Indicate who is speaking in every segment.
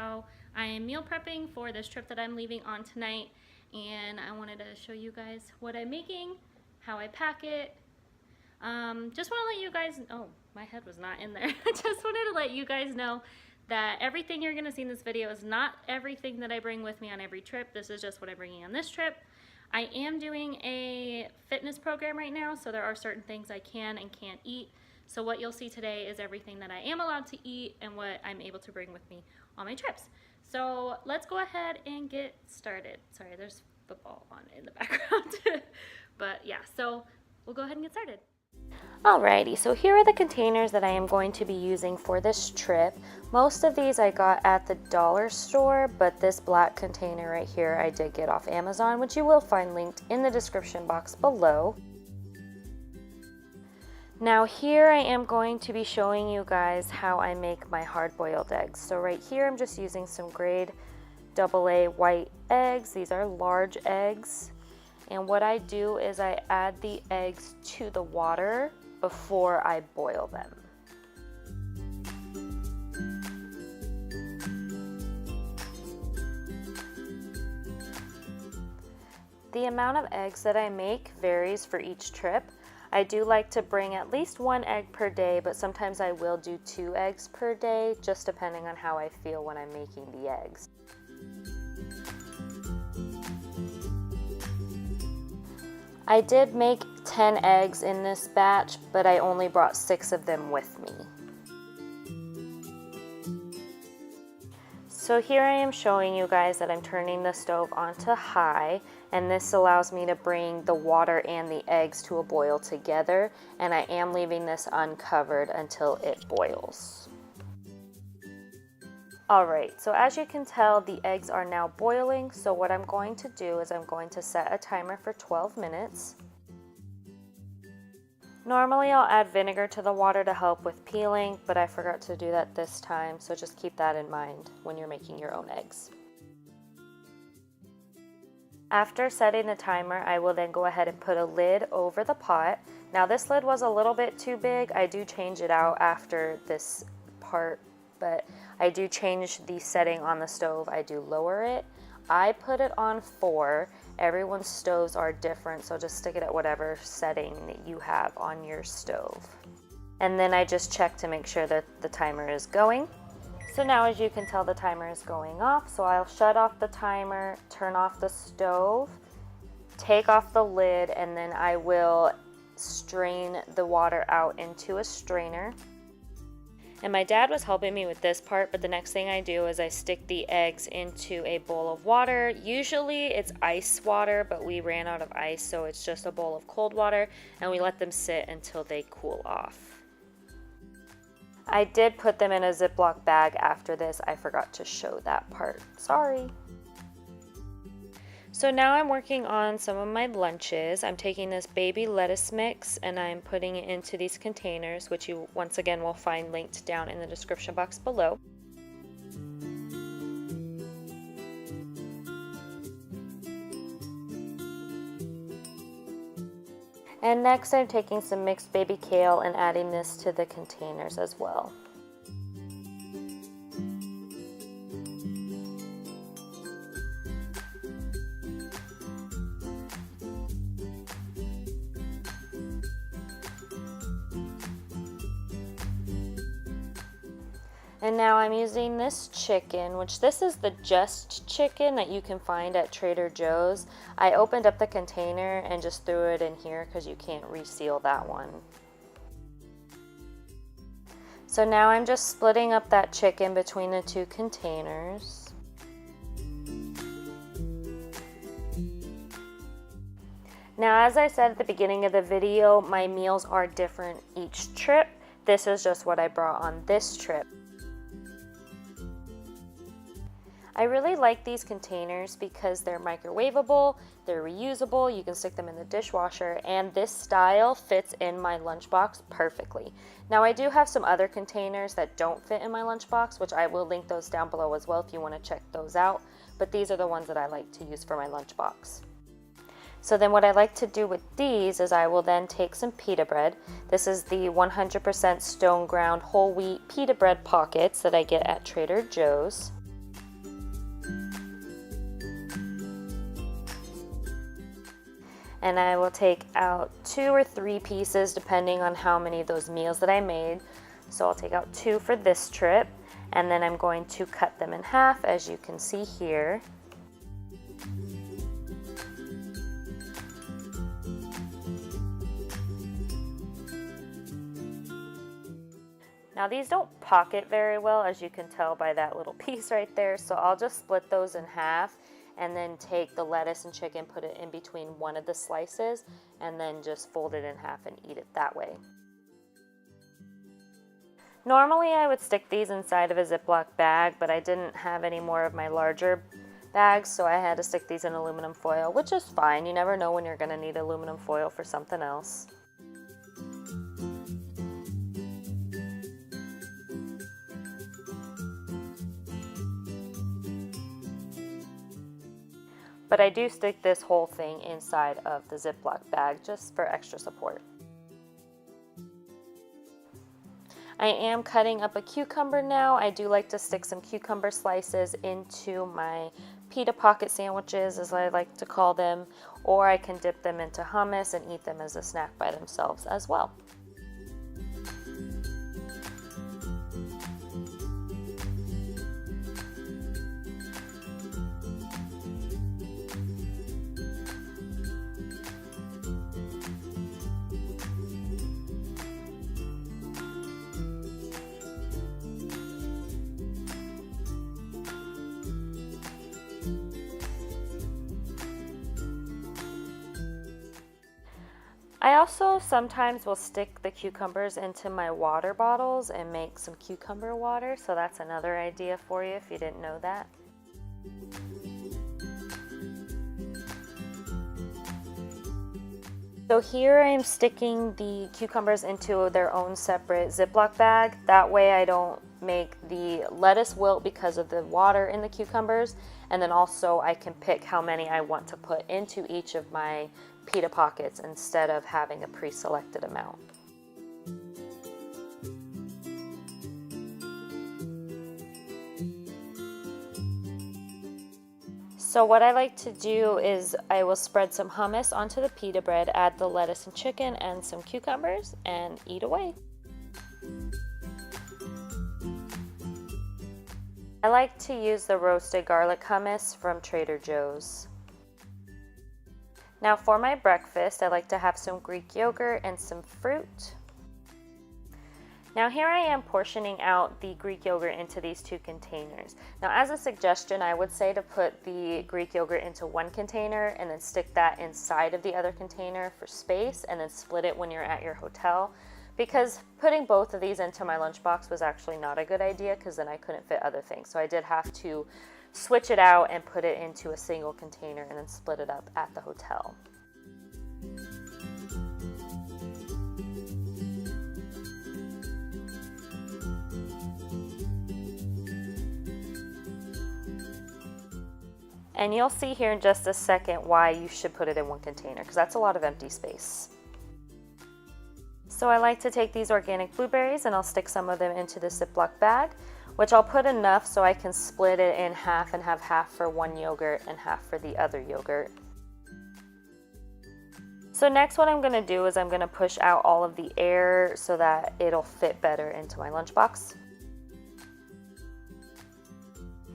Speaker 1: how I am meal prepping for this trip that I'm leaving on tonight, and I wanted to show you guys what I'm making, how I pack it. Just want to let you guys, oh, my head was not in there. Just wanted to let you guys know that everything you're going to see in this video is not everything that I bring with me on every trip. This is just what I'm bringing on this trip. I am doing a fitness program right now, so there are certain things I can and can't eat. So what you'll see today is everything that I am allowed to eat and what I'm able to bring with me on my trips. So let's go ahead and get started. Sorry, there's football on in the background. But yeah, so we'll go ahead and get started. Alrighty, so here are the containers that I am going to be using for this trip. Most of these I got at the dollar store, but this black container right here I did get off Amazon, which you will find linked in the description box below. Now here I am going to be showing you guys how I make my hard-boiled eggs. So right here I'm just using some grade AA white eggs. These are large eggs. And what I do is I add the eggs to the water before I boil them. The amount of eggs that I make varies for each trip. I do like to bring at least 1 egg per day, but sometimes I will do 2 eggs per day, just depending on how I feel when I'm making the eggs. I did make 10 eggs in this batch, but I only brought 6 of them with me. So here I am showing you guys that I'm turning the stove onto high, and this allows me to bring the water and the eggs to a boil together, and I am leaving this uncovered until it boils. Alright, so as you can tell, the eggs are now boiling, so what I'm going to do is I'm going to set a timer for 12 minutes. Normally I'll add vinegar to the water to help with peeling, but I forgot to do that this time, so just keep that in mind when you're making your own eggs. After setting the timer, I will then go ahead and put a lid over the pot. Now this lid was a little bit too big. I do change it out after this part, but I do change the setting on the stove. I do lower it. I put it on 4. Everyone's stoves are different, so just stick it at whatever setting that you have on your stove. And then I just check to make sure that the timer is going. So now as you can tell, the timer is going off, so I'll shut off the timer, turn off the stove, take off the lid, and then I will strain the water out into a strainer. And my dad was helping me with this part, but the next thing I do is I stick the eggs into a bowl of water. Usually it's ice water, but we ran out of ice, so it's just a bowl of cold water, and we let them sit until they cool off. I did put them in a Ziploc bag after this. I forgot to show that part. Sorry. So now I'm working on some of my lunches. I'm taking this baby lettuce mix and I'm putting it into these containers, which you once again will find linked down in the description box below. And next I'm taking some mixed baby kale and adding this to the containers as well. And now I'm using this chicken, which this is the Just chicken that you can find at Trader Joe's. I opened up the container and just threw it in here because you can't reseal that one. So now I'm just splitting up that chicken between the 2 containers. Now, as I said at the beginning of the video, my meals are different each trip. This is just what I brought on this trip. I really like these containers because they're microwavable, they're reusable, you can stick them in the dishwasher, and this style fits in my lunchbox perfectly. Now I do have some other containers that don't fit in my lunchbox, which I will link those down below as well if you want to check those out, but these are the ones that I like to use for my lunchbox. So then what I like to do with these is I will then take some pita bread. This is the 100% stone ground whole wheat pita bread pockets that I get at Trader Joe's. and I will take out 2 or 3 pieces depending on how many of those meals that I made. So I'll take out 2 for this trip, and then I'm going to cut them in half, as you can see here. Now these don't pocket very well, as you can tell by that little piece right there, so I'll just split those in half and then take the lettuce and chicken, put it in between one of the slices, and then just fold it in half and eat it that way. Normally I would stick these inside of a Ziploc bag, but I didn't have any more of my larger bags, so I had to stick these in aluminum foil, which is fine. You never know when you're going to need aluminum foil for something else. But I do stick this whole thing inside of the Ziploc bag just for extra support. I am cutting up a cucumber now. I do like to stick some cucumber slices into my pita pocket sandwiches, as I like to call them, or I can dip them into hummus and eat them as a snack by themselves as well. I also sometimes will stick the cucumbers into my water bottles and make some cucumber water, so that's another idea for you if you didn't know that. So here I am sticking the cucumbers into their own separate Ziploc bag. That way I don't make the lettuce wilt because of the water in the cucumbers, and then also I can pick how many I want to put into each of my pita pockets instead of having a pre-selected amount. So what I like to do is I will spread some hummus onto the pita bread, add the lettuce and chicken and some cucumbers, and eat away. I like to use the roasted garlic hummus from Trader Joe's. Now for my breakfast, I like to have some Greek yogurt and some fruit. Now here I am portioning out the Greek yogurt into these 2 containers. Now as a suggestion, I would say to put the Greek yogurt into one container and then stick that inside of the other container for space, and then split it when you're at your hotel, because putting both of these into my lunchbox was actually not a good idea, because then I couldn't fit other things. So I did have to switch it out and put it into a single container and then split it up at the hotel. And you'll see here in just a second why you should put it in one container, because that's a lot of empty space. So I like to take these organic blueberries and I'll stick some of them into the Ziploc bag, which I'll put enough so I can split it in half and have half for one yogurt and half for the other yogurt. So next what I'm going to do is I'm going to push out all of the air so that it'll fit better into my lunchbox.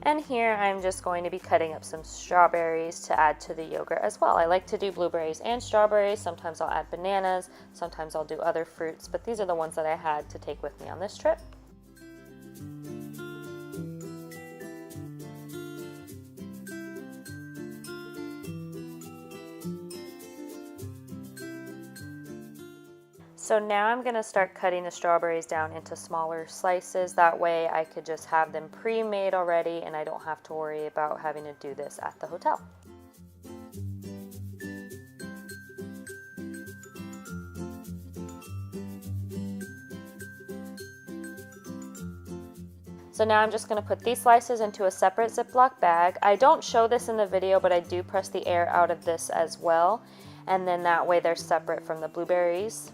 Speaker 1: And here I'm just going to be cutting up some strawberries to add to the yogurt as well. I like to do blueberries and strawberries. Sometimes I'll add bananas, sometimes I'll do other fruits, but these are the ones that I had to take with me on this trip. So now I'm going to start cutting the strawberries down into smaller slices. That way I could just have them pre-made already and I don't have to worry about having to do this at the hotel. So now I'm just going to put these slices into a separate Ziploc bag. I don't show this in the video, but I do press the air out of this as well. And then that way they're separate from the blueberries.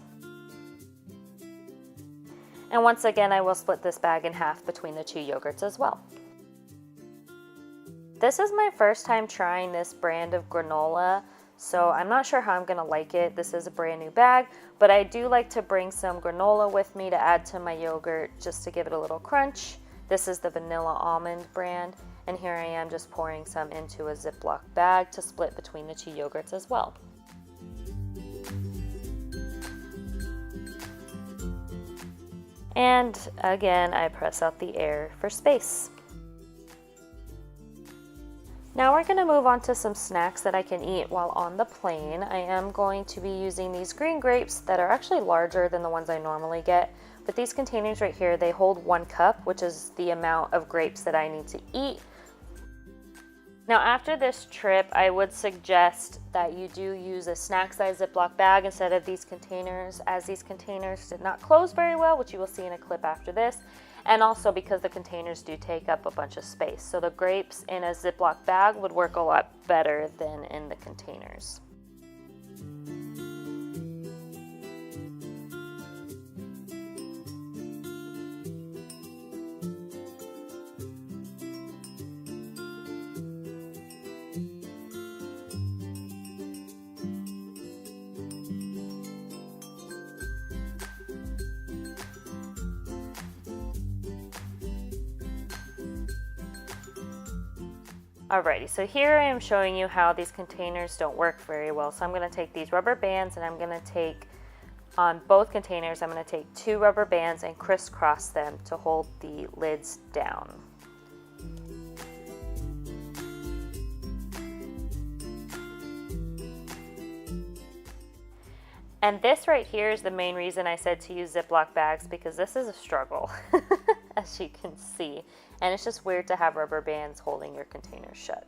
Speaker 1: And once again, I will split this bag in half between the 2 yogurts as well. This is my first time trying this brand of granola So I'm not sure how I'm gonna like it. This is a brand new bag, but I do like to bring some granola with me to add to my yogurt just to give it a little crunch. This is the vanilla almond brand, and here I am just pouring some into a Ziploc bag to split between the two yogurts as well. And again, I press out the air for space. Now we're going to move on to some snacks that I can eat while on the plane. I am going to be using these green grapes that are actually larger than the ones I normally get. But these containers right here, they hold 1 cup, which is the amount of grapes that I need to eat. Now after this trip, I would suggest that you do use a snack size Ziploc bag instead of these containers, as these containers did not close very well, which you will see in a clip after this. And also because the containers do take up a bunch of space. So the grapes in a Ziploc bag would work a lot better than in the containers. Alrighty, so here I am showing you how these containers don't work very well. So I'm going to take these rubber bands and I'm going to take, on both containers, I'm going to take 2 rubber bands and crisscross them to hold the lids down. And this right here is the main reason I said to use Ziploc bags, because this is a struggle, as you can see. And it's just weird to have rubber bands holding your container shut.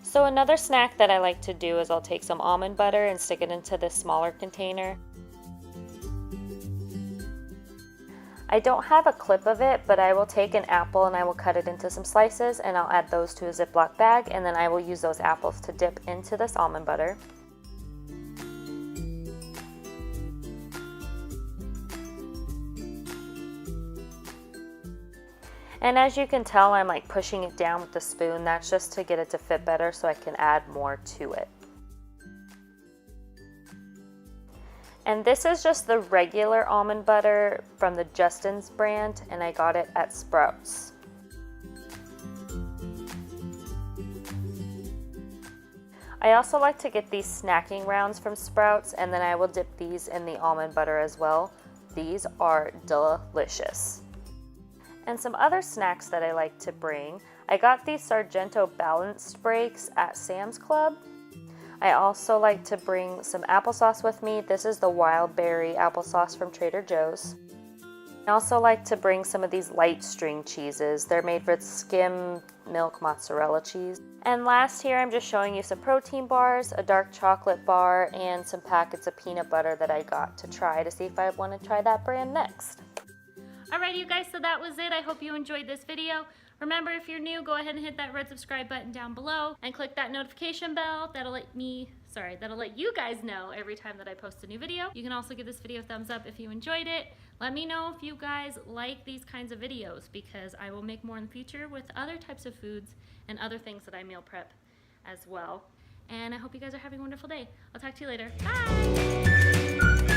Speaker 1: So another snack that I like to do is I'll take some almond butter and stick it into this smaller container. I don't have a clip of it, but I will take an apple and I will cut it into some slices and I'll add those to a Ziploc bag, and then I will use those apples to dip into this almond butter. And as you can tell, I'm like pushing it down with the spoon. That's just to get it to fit better so I can add more to it. And this is just the regular almond butter from the Justin's brand, and I got it at Sprouts. I also like to get these snacking rounds from Sprouts, and then I will dip these in the almond butter as well. These are delicious. And some other snacks that I like to bring, I got these Sargento balanced breaks at Sam's Club. I also like to bring some applesauce with me. This is the wild berry applesauce from Trader Joe's. I also like to bring some of these light string cheeses. They're made with skim milk mozzarella cheese. And last here, I'm just showing you some protein bars, a dark chocolate bar, and some packets of peanut butter that I got to try to see if I want to try that brand next.
Speaker 2: Alrighty, you guys, so that was it. I hope you enjoyed this video. Remember, if you're new, go ahead and hit that red subscribe button down below and click that notification bell. That'll let you guys know every time that I post a new video. You can also give this video a thumbs up if you enjoyed it. Let me know if you guys like these kinds of videos, because I will make more in the future with other types of foods and other things that I meal prep as well. And I hope you guys are having a wonderful day. I'll talk to you later. Bye!